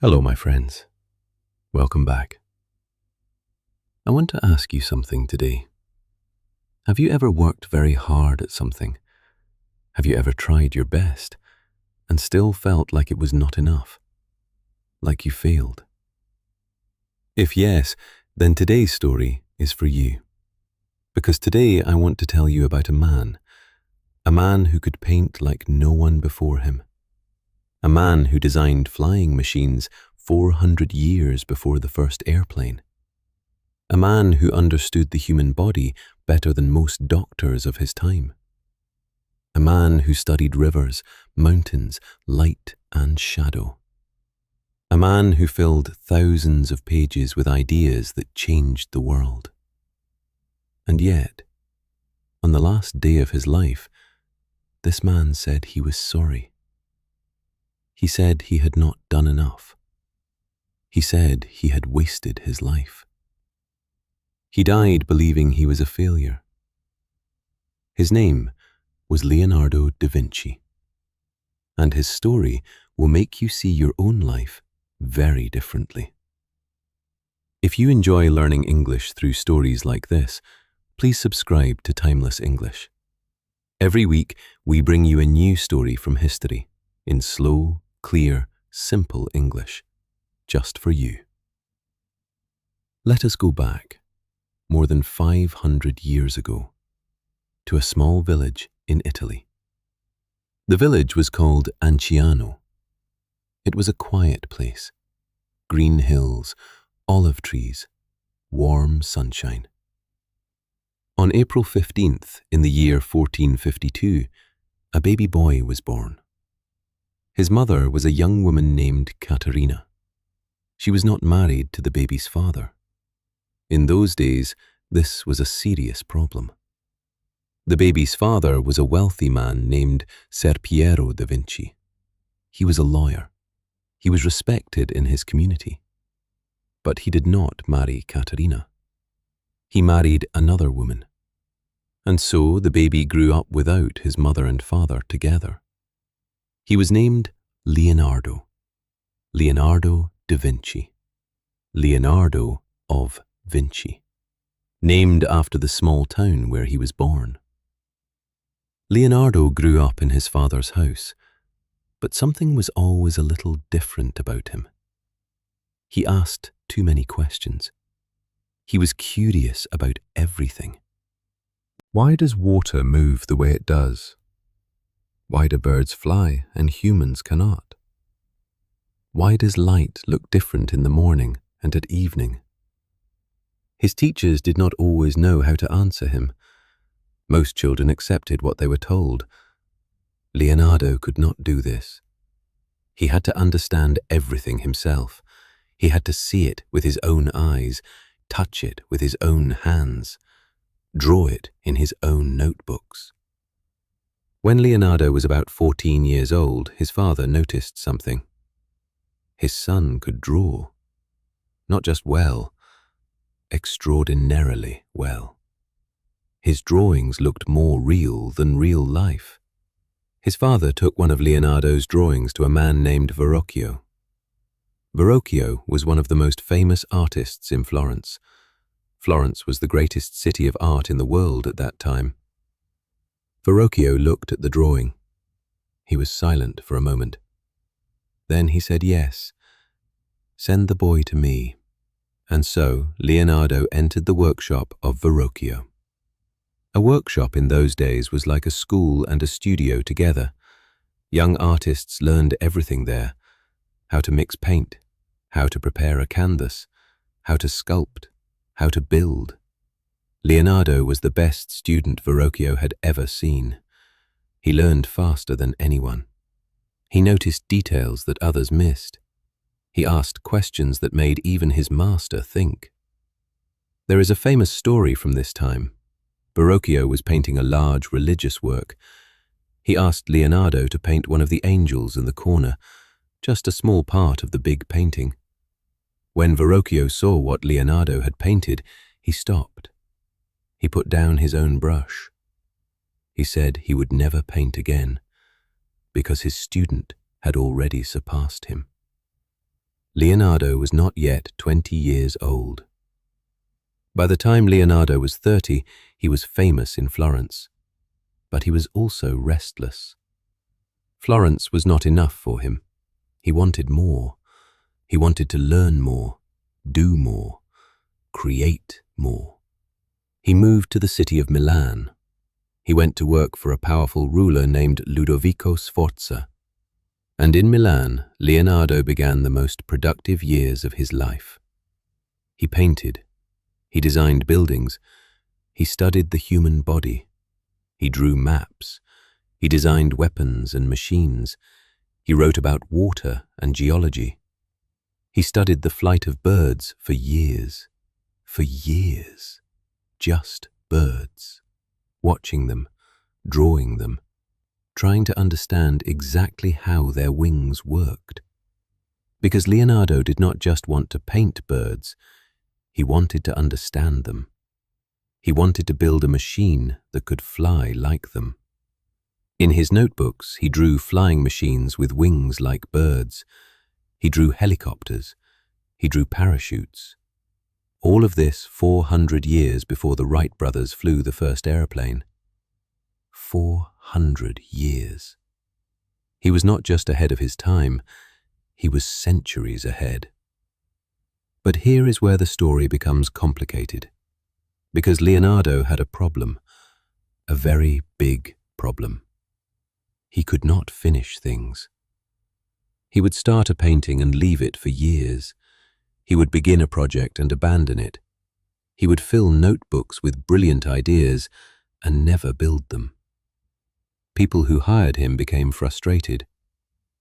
Hello, my friends. Welcome back. I want to ask you something today. Have you ever worked very hard at something? Have you ever tried your best and still felt like it was not enough? Like you failed? If yes, then today's story is for you. Because today I want to tell you about a man who could paint like no one before him. A man who designed flying machines 400 years before the first airplane. A man who understood the human body better than most doctors of his time. A man who studied rivers, mountains, light and shadow. A man who filled thousands of pages with ideas that changed the world. And yet, on the last day of his life, this man said he was sorry. He said he had not done enough. He said he had wasted his life. He died believing he was a failure. His name was Leonardo da Vinci, and his story will make you see your own life very differently. If you enjoy learning English through stories like this, please subscribe to Timeless English. Every week, we bring you a new story from history in slow, clear, simple English, just for you. Let us go back, more than 500 years ago, to a small village in Italy. The village was called Anciano. It was a quiet place, green hills, olive trees, warm sunshine. On April 15th in the year 1452, a baby boy was born. His mother was a young woman named Caterina. She was not married to the baby's father. In those days, this was a serious problem. The baby's father was a wealthy man named Ser Piero da Vinci. He was a lawyer. He was respected in his community. But he did not marry Caterina. He married another woman. And so the baby grew up without his mother and father together. He was named Leonardo da Vinci, Leonardo of Vinci, named after the small town where he was born. Leonardo grew up in his father's house, but something was always a little different about him. He asked too many questions. He was curious about everything. Why does water move the way it does? Why do birds fly and humans cannot? Why does light look different in the morning and at evening? His teachers did not always know how to answer him. Most children accepted what they were told. Leonardo could not do this. He had to understand everything himself. He had to see it with his own eyes, touch it with his own hands, draw it in his own notebooks. When Leonardo was about 14 years old, his father noticed something. His son could draw. Not just well, extraordinarily well. His drawings looked more real than real life. His father took one of Leonardo's drawings to a man named Verrocchio. Verrocchio was one of the most famous artists in Florence. Florence was the greatest city of art in the world at that time. Verrocchio looked at the drawing. He was silent for a moment. Then he said, "Yes, send the boy to me." And so Leonardo entered the workshop of Verrocchio. A workshop in those days was like a school and a studio together. Young artists learned everything there: how to mix paint, how to prepare a canvas, how to sculpt, how to build. Leonardo was the best student Verrocchio had ever seen. He learned faster than anyone. He noticed details that others missed. He asked questions that made even his master think. There is a famous story from this time. Verrocchio was painting a large religious work. He asked Leonardo to paint one of the angels in the corner, just a small part of the big painting. When Verrocchio saw what Leonardo had painted, he stopped. He put down his own brush. He said he would never paint again, because his student had already surpassed him. Leonardo was not yet 20 years old. By the time Leonardo was 30, he was famous in Florence. But he was also restless. Florence was not enough for him. He wanted more. He wanted to learn more, do more, create more. He moved to the city of Milan. He went to work for a powerful ruler named Ludovico Sforza. And in Milan, Leonardo began the most productive years of his life. He painted. He designed buildings. He studied the human body. He drew maps. He designed weapons and machines. He wrote about water and geology. He studied the flight of birds for years. For years. Just birds. Watching them, drawing them, trying to understand exactly how their wings worked. Because Leonardo did not just want to paint birds, he wanted to understand them. He wanted to build a machine that could fly like them. In his notebooks, he drew flying machines with wings like birds. He drew helicopters. He drew parachutes. All of this 400 years before the Wright brothers flew the first airplane. 400 years. He was not just ahead of his time, he was centuries ahead. But here is where the story becomes complicated. Because Leonardo had a problem, a very big problem. He could not finish things. He would start a painting and leave it for years. He would begin a project and abandon it. He would fill notebooks with brilliant ideas and never build them. People who hired him became frustrated.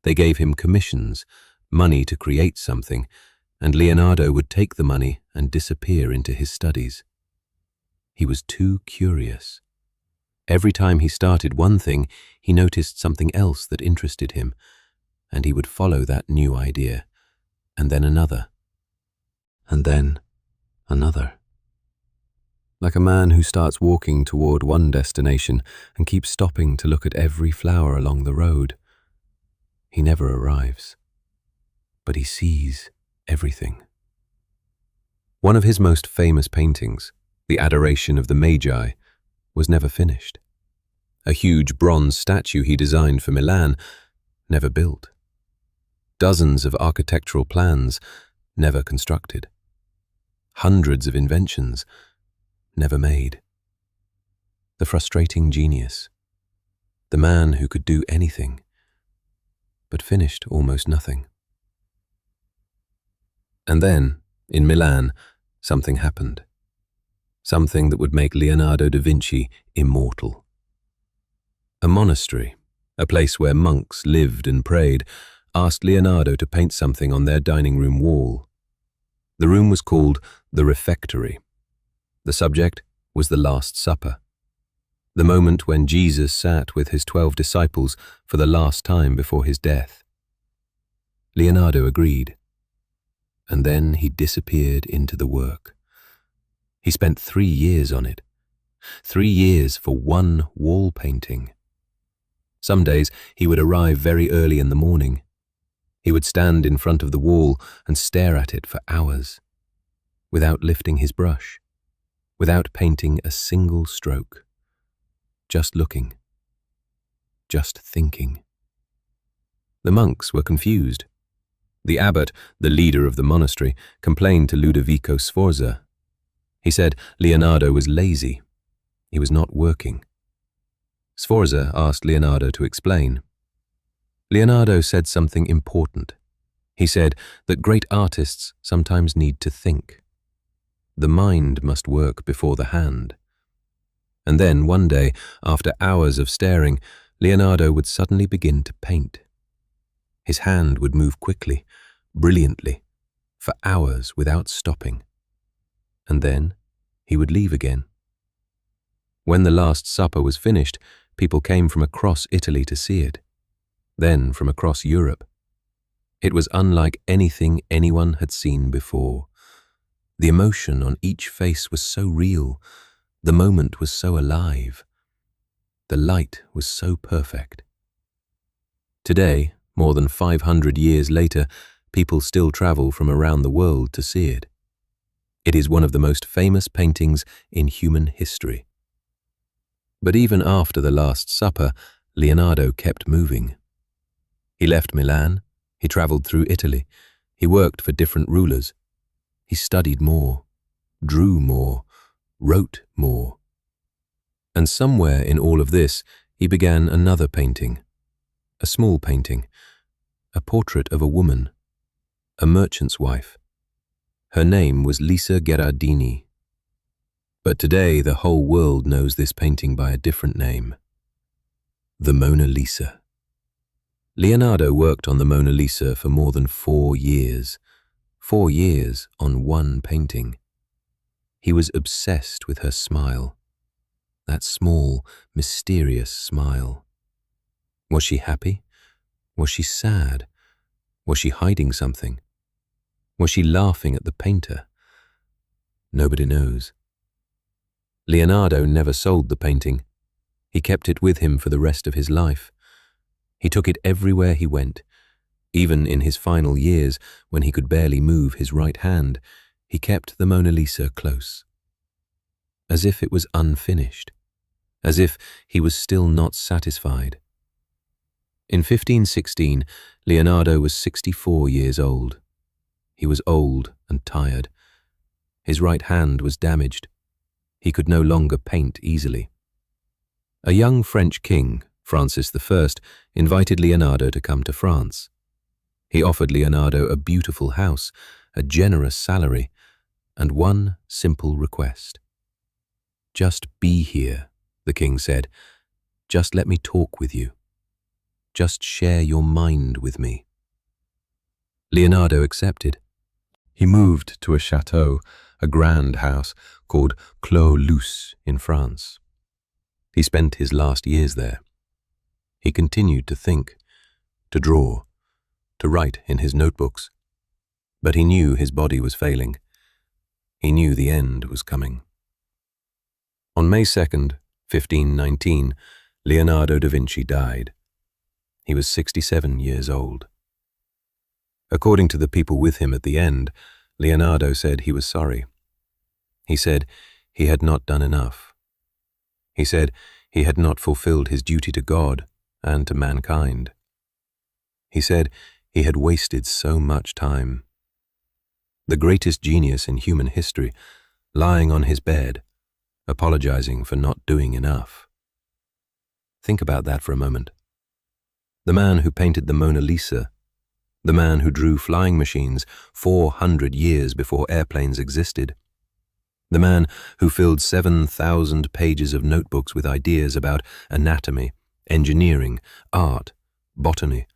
They gave him commissions, money to create something, and Leonardo would take the money and disappear into his studies. He was too curious. Every time he started one thing, he noticed something else that interested him, and he would follow that new idea, and then another, and then another. Like a man who starts walking toward one destination and keeps stopping to look at every flower along the road. He never arrives, but he sees everything. One of his most famous paintings, The Adoration of the Magi, was never finished. A huge bronze statue he designed for Milan, never built. Dozens of architectural plans, never constructed. Hundreds of inventions, never made. The frustrating genius. The man who could do anything, but finished almost nothing. And then, in Milan, something happened. Something that would make Leonardo da Vinci immortal. A monastery, a place where monks lived and prayed, asked Leonardo to paint something on their dining room wall. The room was called the refectory. The subject was the Last Supper, the moment when Jesus sat with his 12 disciples for the last time before his death. Leonardo agreed, and then he disappeared into the work. He spent 3 years on it. 3 years for one wall painting. Some days he would arrive very early in the morning. He would stand in front of the wall and stare at it for hours, without lifting his brush, without painting a single stroke, just looking, just thinking. The monks were confused. The abbot, the leader of the monastery, complained to Ludovico Sforza. He said Leonardo was lazy. He was not working. Sforza asked Leonardo to explain. Leonardo said something important. He said that great artists sometimes need to think. The mind must work before the hand. And then, one day, after hours of staring, Leonardo would suddenly begin to paint. His hand would move quickly, brilliantly, for hours without stopping. And then he would leave again. When the Last Supper was finished, people came from across Italy to see it, then from across Europe. It was unlike anything anyone had seen before. The emotion on each face was so real. The moment was so alive. The light was so perfect. Today, more than 500 years later, people still travel from around the world to see it. It is one of the most famous paintings in human history. But even after the Last Supper, Leonardo kept moving. He left Milan, he traveled through Italy, he worked for different rulers. He studied more, drew more, wrote more. And somewhere in all of this, he began another painting, a small painting, a portrait of a woman, a merchant's wife. Her name was Lisa Gherardini. But today the whole world knows this painting by a different name, the Mona Lisa. Leonardo worked on the Mona Lisa for more than 4 years. 4 years on one painting. He was obsessed with her smile, that small, mysterious smile. Was she happy? Was she sad? Was she hiding something? Was she laughing at the painter? Nobody knows. Leonardo never sold the painting. He kept it with him for the rest of his life. He took it everywhere he went. Even in his final years, when he could barely move his right hand, he kept the Mona Lisa close. As if it was unfinished. As if he was still not satisfied. In 1516, Leonardo was 64 years old. He was old and tired. His right hand was damaged. He could no longer paint easily. A young French king, Francis I, invited Leonardo to come to France. He offered Leonardo a beautiful house, a generous salary, and one simple request. "Just be here," the king said. "Just let me talk with you. Just share your mind with me." Leonardo accepted. He moved to a chateau, a grand house called Clos Luce in France. He spent his last years there. He continued to think, to draw, to write in his notebooks. But he knew his body was failing. He knew the end was coming. On May 2nd, 1519, Leonardo da Vinci died. He was 67 years old. According to the people with him at the end, Leonardo said he was sorry. He said he had not done enough. He said he had not fulfilled his duty to God and to mankind. He said he had wasted so much time. The greatest genius in human history, lying on his bed, apologizing for not doing enough. Think about that for a moment. The man who painted the Mona Lisa, the man who drew flying machines 400 years before airplanes existed, the man who filled 7,000 pages of notebooks with ideas about anatomy, engineering, art, botany,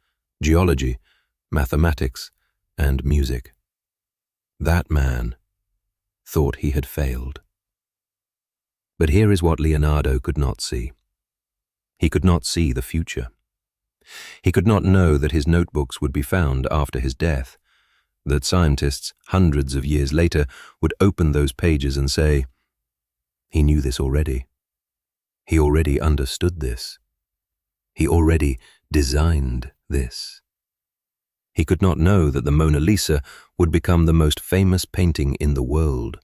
geology, mathematics, and music. That man thought he had failed. But here is what Leonardo could not see. He could not see the future. He could not know that his notebooks would be found after his death, that scientists hundreds of years later would open those pages and say, "He knew this already. He already understood this. He already designed this." He could not know that the Mona Lisa would become the most famous painting in the world,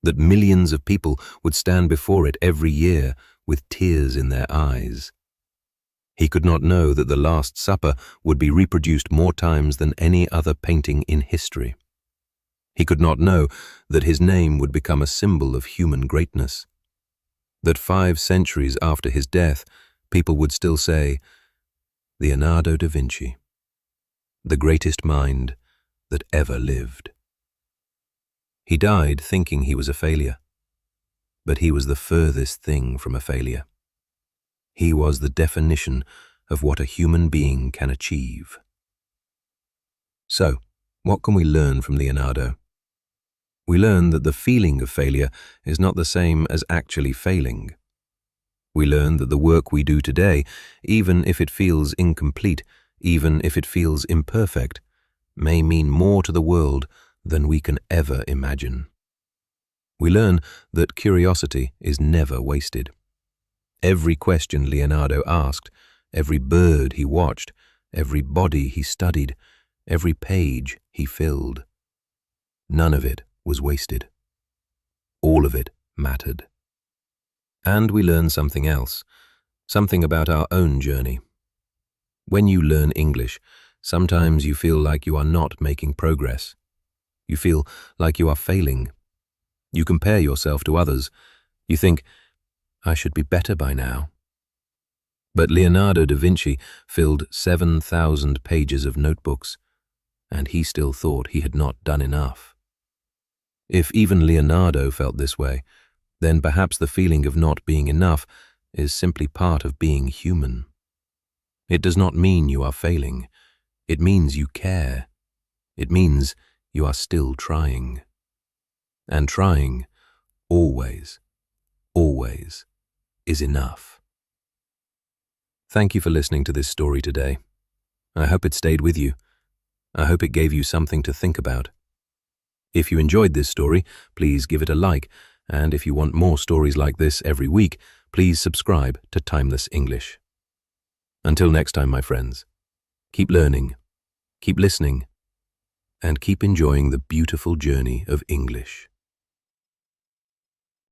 that millions of people would stand before it every year with tears in their eyes. He could not know that the Last Supper would be reproduced more times than any other painting in history. He could not know that his name would become a symbol of human greatness, that 5 centuries after his death, people would still say, "Leonardo da Vinci, the greatest mind that ever lived." He died thinking he was a failure, but he was the furthest thing from a failure. He was the definition of what a human being can achieve. So, what can we learn from Leonardo? We learn that the feeling of failure is not the same as actually failing. We learn that the work we do today, even if it feels incomplete, even if it feels imperfect, may mean more to the world than we can ever imagine. We learn that curiosity is never wasted. Every question Leonardo asked, every bird he watched, every body he studied, every page he filled. None of it was wasted. All of it mattered. And we learn something else, something about our own journey. When you learn English, sometimes you feel like you are not making progress. You feel like you are failing. You compare yourself to others. You think, I should be better by now. But Leonardo da Vinci filled 7,000 pages of notebooks, and he still thought he had not done enough. If even Leonardo felt this way, then perhaps the feeling of not being enough is simply part of being human. It does not mean you are failing. It means you care. It means you are still trying. And trying, always, always, is enough. Thank you for listening to this story today. I hope it stayed with you. I hope it gave you something to think about. If you enjoyed this story, please give it a like, and if you want more stories like this every week, please subscribe to Timeless English. Until next time, my friends, keep learning, keep listening, and keep enjoying the beautiful journey of English.